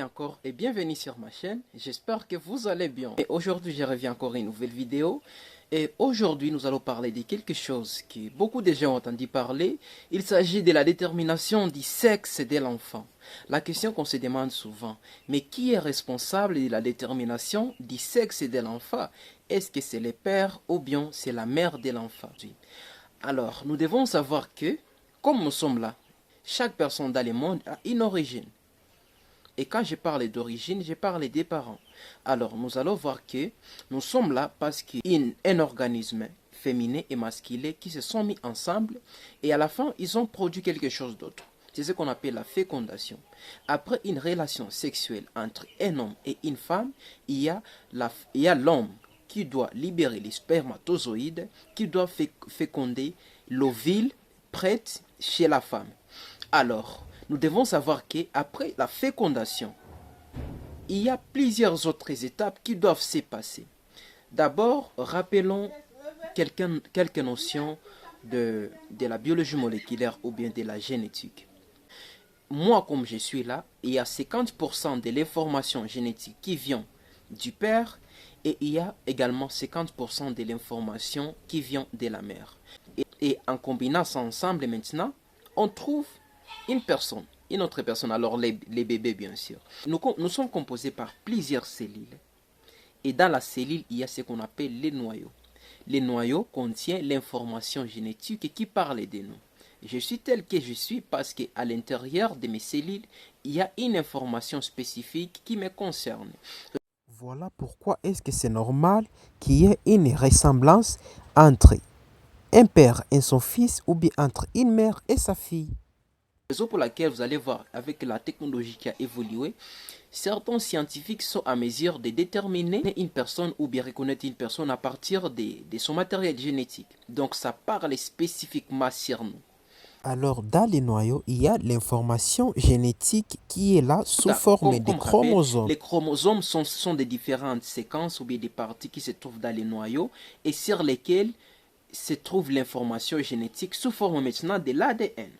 encore et bienvenue sur ma chaîne. J'espère que vous allez bien. Et aujourd'hui, je reviens encore à une nouvelle vidéo. Et aujourd'hui, nous allons parler de quelque chose que beaucoup de gens ont entendu parler. Il s'agit de la détermination du sexe de l'enfant. La question qu'on se demande souvent, mais qui est responsable de la détermination du sexe de l'enfant? Est-ce que c'est le père ou bien c'est la mère de l'enfant? Alors, nous devons savoir que, comme nous sommes là, chaque personne dans le monde a une origine. Et quand je parle d'origine, je parle des parents. Alors, nous allons voir que nous sommes là parce qu'il y a un organisme féminin et masculin qui se sont mis ensemble et à la fin, ils ont produit quelque chose d'autre. C'est ce qu'on appelle la fécondation. Après une relation sexuelle entre un homme et une femme, il y a l'homme qui doit libérer les spermatozoïdes, qui doit féconder l'ovule prête chez la femme. Alors, nous devons savoir qu'après la fécondation, il y a plusieurs autres étapes qui doivent se passer. D'abord, rappelons quelques notions de la biologie moléculaire ou bien de la génétique. Moi, comme je suis là, il y a 50% de l'information génétique qui vient du père et il y a également 50% de l'information qui vient de la mère. Et en combinant ça ensemble maintenant, on trouve une autre personne, alors les bébés bien sûr. Nous sommes composés par plusieurs cellules. Et dans la cellule, il y a ce qu'on appelle les noyaux. Les noyaux contiennent l'information génétique qui parle de nous. Je suis tel que je suis parce qu'à l'intérieur de mes cellules, il y a une information spécifique qui me concerne. Voilà pourquoi est-ce que c'est normal qu'il y ait une ressemblance entre un père et son fils ou bien entre une mère et sa fille. Raison pour laquelle vous allez voir avec la technologie qui a évolué, certains scientifiques sont à mesure de déterminer une personne ou bien reconnaître une personne à partir de son matériel génétique. Donc ça parle spécifiquement sur nous. Alors dans les noyaux, il y a l'information génétique qui est là sous forme de chromosomes. Les chromosomes sont des différentes séquences ou bien des parties qui se trouvent dans les noyaux et sur lesquelles se trouve l'information génétique sous forme maintenant de l'ADN.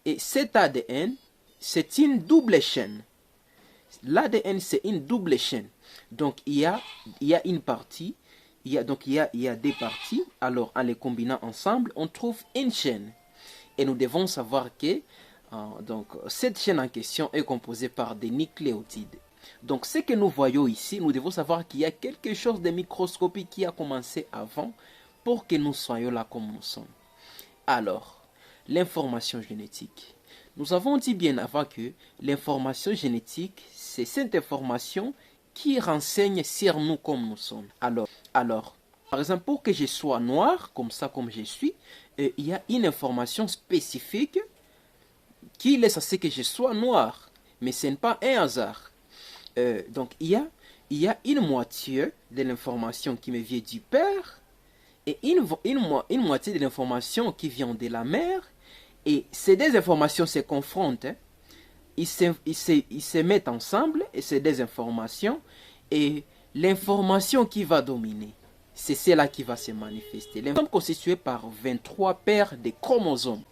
Et cet ADN, c'est une double chaîne. L'ADN, c'est une double chaîne. Donc, il y a une partie, il y a des parties. Alors, en les combinant ensemble, on trouve une chaîne. Et nous devons savoir que cette chaîne en question est composée par des nucléotides. Donc, ce que nous voyons ici, nous devons savoir qu'il y a quelque chose de microscopique qui a commencé avant pour que nous soyons là comme nous sommes. Alors, l'information génétique. Nous avons dit bien avant que l'information génétique, c'est cette information qui renseigne sur nous comme nous sommes. Alors, par exemple, pour que je sois noir, comme je suis, il y a une information spécifique qui laisse à ce que je sois noir. Mais ce n'est pas un hasard. Donc, il y a une moitié de l'information qui me vient du père et une moitié de l'information qui vient de la mère. Et ces deux informations se confrontent, ils se mettent ensemble, et ces deux informations, et l'information qui va dominer, c'est celle-là qui va se manifester. Nous sommes constitués par 23 paires de chromosomes.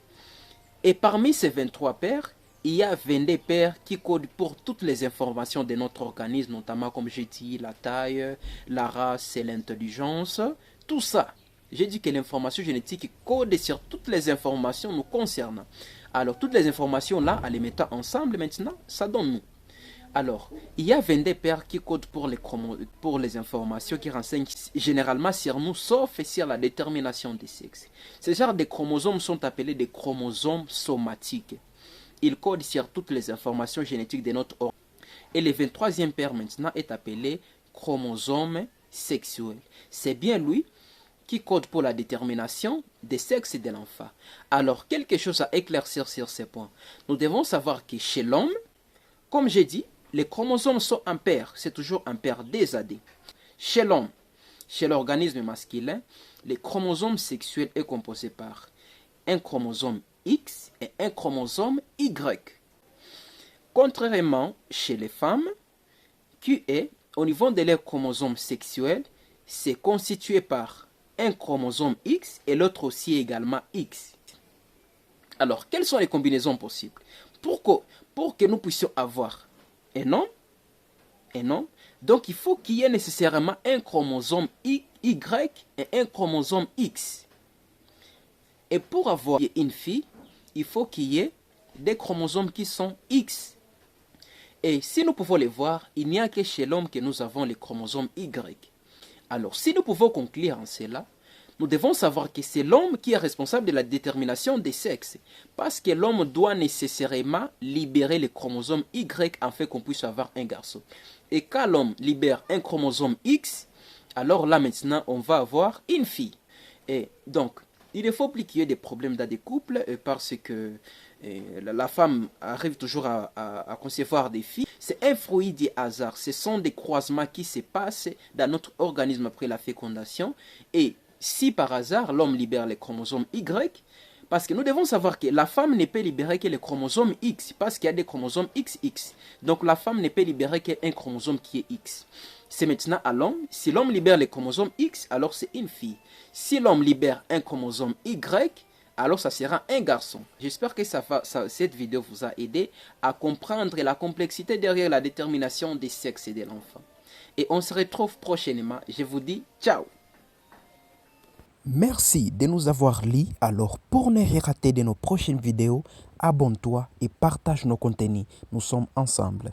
Et parmi ces 23 paires, il y a 22 paires qui codent pour toutes les informations de notre organisme, notamment comme j'ai dit, la taille, la race et l'intelligence, tout ça. J'ai dit que l'information génétique code sur toutes les informations nous concernant. Alors, toutes les informations là, en les mettant ensemble maintenant, ça donne nous. Alors, il y a 22 paires qui codent pour les informations qui renseignent généralement sur nous, sauf sur la détermination des sexes. Ces genres de chromosomes sont appelés des chromosomes somatiques. Ils codent sur toutes les informations génétiques de notre organisme. Et le 23e paire maintenant est appelé chromosome sexuel. C'est bien lui qui code pour la détermination des sexes de l'enfant. Alors, quelque chose à éclaircir sur ces points. Nous devons savoir que chez l'homme, comme j'ai dit, les chromosomes sont impairs. C'est toujours impair des AD. Chez l'homme, chez l'organisme masculin, les chromosomes sexuels est composé par un chromosome X et un chromosome Y. Contrairement chez les femmes, qui est, au niveau de leurs chromosomes sexuels, c'est constitué par un chromosome X et l'autre aussi également X. Alors, quelles sont les combinaisons possibles pour que nous puissions avoir un homme, un homme. Donc il faut qu'il y ait nécessairement un chromosome Y et un chromosome X. Et pour avoir une fille, il faut qu'il y ait des chromosomes qui sont X. Et si nous pouvons les voir, il n'y a que chez l'homme que nous avons les chromosomes Y. Alors, si nous pouvons conclure en cela, nous devons savoir que c'est l'homme qui est responsable de la détermination des sexes, parce que l'homme doit nécessairement libérer les chromosomes Y afin qu'on puisse avoir un garçon. Et quand l'homme libère un chromosome X, alors là maintenant on va avoir une fille. Et donc, il ne faut plus qu'il y ait des problèmes dans des couples parce que la femme arrive toujours à concevoir des filles. C'est un fruit du hasard. Ce sont des croisements qui se passent dans notre organisme après la fécondation. Et si par hasard l'homme libère les chromosomes Y, parce que nous devons savoir que la femme ne peut libérer que les chromosomes X, parce qu'il y a des chromosomes XX. Donc la femme ne peut libérer qu'un chromosome qui est X. C'est maintenant à l'homme. Si l'homme libère les chromosomes X, alors c'est une fille. Si l'homme libère un chromosome Y, alors ça sera un garçon. J'espère que cette vidéo vous a aidé à comprendre la complexité derrière la détermination des sexes de l'enfant. Et on se retrouve prochainement. Je vous dis ciao. Merci de nous avoir lus. Alors, pour ne rien rater de nos prochaines vidéos, abonne-toi et partage nos contenus. Nous sommes ensemble.